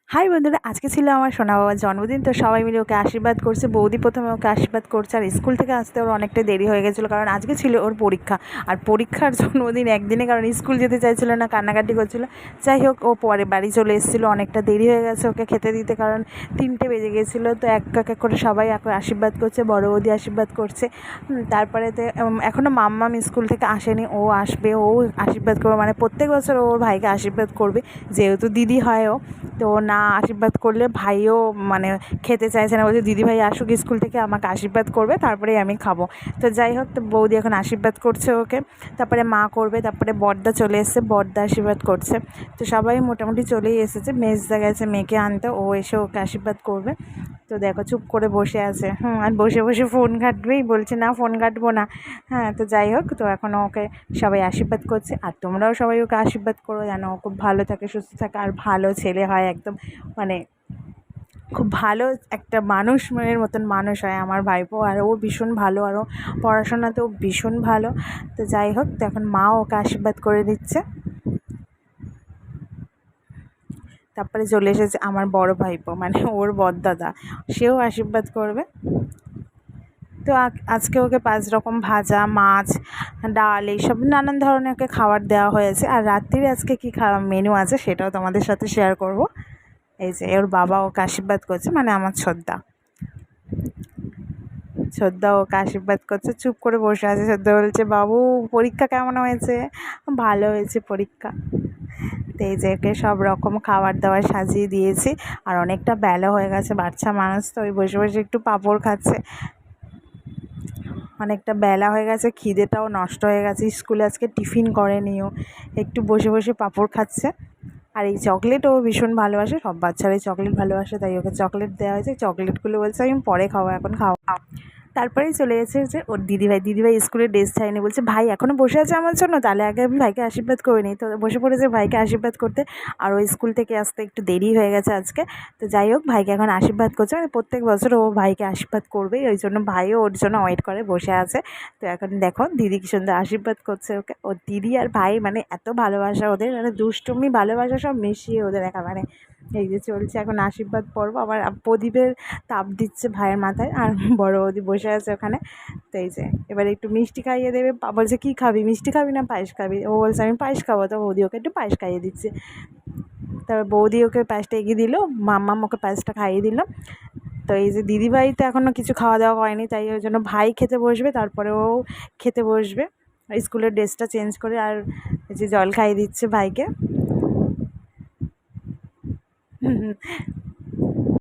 High বন্ধুরা, আজকে ছিল আমার সোনা বাবার জন্মদিন। তো সবাই মিলে ওকে আশীর্বাদ করছে। বৌদি প্রথমে ওকে আশীর্বাদ করছে, আর স্কুল থেকে আসতে ওর অনেকটা দেরি হয়ে গেছিলো, কারণ আজকে ছিল ওর পরীক্ষা। আর পরীক্ষার জন্মদিন একদিনে, কারণ স্কুল যেতে চাইছিলো না, কান্নাকাটি করছিলো। যাই হোক, ও পরে বাড়ি চলে এসেছিলো, অনেকটা দেরি হয়ে গেছে ওকে খেতে দিতে, কারণ 3টে বেজে গেছিলো। তো এক এক করে সবাই আশীর্বাদ করছে, বড় বৌদি আশীর্বাদ করছে। তারপরেতে এখনও মাম্মাম স্কুল থেকে আসেনি, ও আসবে, ও আশীর্বাদ করবে, মানে প্রত্যেক বছর ওর ভাইকে আশীর্বাদ করবে, যেহেতু দিদি হয় ও। তো না আশীর্বাদ করলে ভাইও মানে খেতে চাইছে না, বলছে দিদিভাই আসুক স্কুল থেকে, আমাকে আশীর্বাদ করবে, তারপরেই আমি খাবো। তো যাই হোক, তো বৌদি এখন আশীর্বাদ করছে ওকে, তারপরে মা করবে, তারপরে বড়দা চলে এসেছে, বড়দা আশীর্বাদ করছে। তো সবাই মোটামুটি চলেই এসেছে। মেজদা গেছে মেয়েকে আনতে, ও এসে ওকে আশীর্বাদ করবে। তো দেখো চুপ করে বসে আছে, আর বসে বসে ফোন ঘাঁটবেই, বলছে না ফোন ঘাঁটবো না। তো যাই হোক, তো এখন ওকে সবাই আশীর্বাদ করছে, আর তোমরাও সবাই ওকে আশীর্বাদ করো, যেন ও খুব ভালো থাকে, সুস্থ থাকে, আর ভালো ছেলে হয় একদম, মানে খুব ভালো একটা মানুষ, মনের মতন মানুষ হয় আমার ভাইপো। আর ও ভীষণ ভালো, আরও পড়াশোনাতেও ভীষণ ভালো। তো যাই হোক, তো এখন মা ওকে আশীর্বাদ করে দিচ্ছে। তারপরে চলে এসেছে আমার বড় ভাইপো, মানে ওর বড়দাদা, সেও আশীর্বাদ করবে। তো আজকে ওকে 5 রকম ভাজা, মাছ, ডাল, এইসব নানান ধরনের ওকে খাবার দেওয়া হয়েছে। আর রাত্রিরে আজকে কী মেনু আছে সেটাও তোমাদের সাথে শেয়ার করব। এই যে ওর বাবা ওকে আশীর্বাদ করছে, মানে আমার ছোদ্দা ওকে আশীর্বাদ করছে, চুপ করে বসে আছে। ছোদ্দা বলছে, বাবু পরীক্ষা কেমন হয়েছে? ভালো হয়েছে পরীক্ষা। তো এই যে ওকে সব রকম খাবার দাবার সাজিয়ে দিয়েছি। আর অনেকটা বেলা হয়ে গেছে, বাচ্চা মানুষ তো ওই বসে বসে একটু পাঁপড় খাচ্ছে। অনেকটা বেলা হয়ে গেছে, খিদেটাও নষ্ট হয়ে গেছে, স্কুলে আজকে টিফিন করেনিও, একটু বসে বসে পাঁপড় খাচ্ছে। আর এই চকলেটও ভীষণ ভালোবাসে, সব বাচ্চারাই চকলেট ভালোবাসে, তাই ওকে চকলেট দেওয়া হয়েছে। চকলেটগুলো বলছে আমি পরে খাবো, এখন খাও। তারপরেই চলে এসেছে ওর দিদিভাই স্কুলে ড্রেস চাইনি, বলছে ভাই এখনও বসে আছে আমার জন্য, তাহলে আগে আমি ভাইকে আশীর্বাদ করে নিই। তো বসে পড়েছে ভাইকে আশীর্বাদ করতে, আর ওই স্কুল থেকে আসতে একটু দেরি হয়ে গেছে আজকে। তো যাই হোক, ভাইকে এখন আশীর্বাদ করছে, মানে প্রত্যেক বছর ও ভাইকে আশীর্বাদ করবেই, ওই জন্য ভাইও ওর জন্য ওয়েট করে বসে আছে। তো এখন দেখো দিদি কি সুন্দর আশীর্বাদ করছে ওকে। ও দিদি আর ভাই মানে এত ভালোবাসা ওদের, মানে দুষ্টুমি ভালোবাসা সব মিশিয়ে ওদের একেবারে। এই যে চলছে এখন আশীর্বাদ পর্ব, আবার প্রদীপের তাপ দিচ্ছে ভাইয়ের মাথায়, আর বড় বৌদি বসে আছে ওখানে। তো এই যে এবার একটু মিষ্টি খাইয়ে দেবে, বলছে কী খাবি, মিষ্টি খাবি না পায়েস খাবি? ও বলছে আমি পায়েস খাবো। তো বৌদি ওকে একটু পায়েস খাইয়ে দিচ্ছে। তারপর বৌদি ওকে পায়েসটা এগিয়ে দিল, মাম্মাম ওকে পায়েসটা খাইয়ে দিল। তো এই যে দিদিভাই তো এখনও কিছু খাওয়া দাওয়া করেনি, তাই ওই জন্য ভাই খেতে বসবে, তারপরে ও খেতে বসবে স্কুলের ড্রেসটা চেঞ্জ করে। আর এই যে জল খাইয়ে দিচ্ছে ভাইকে।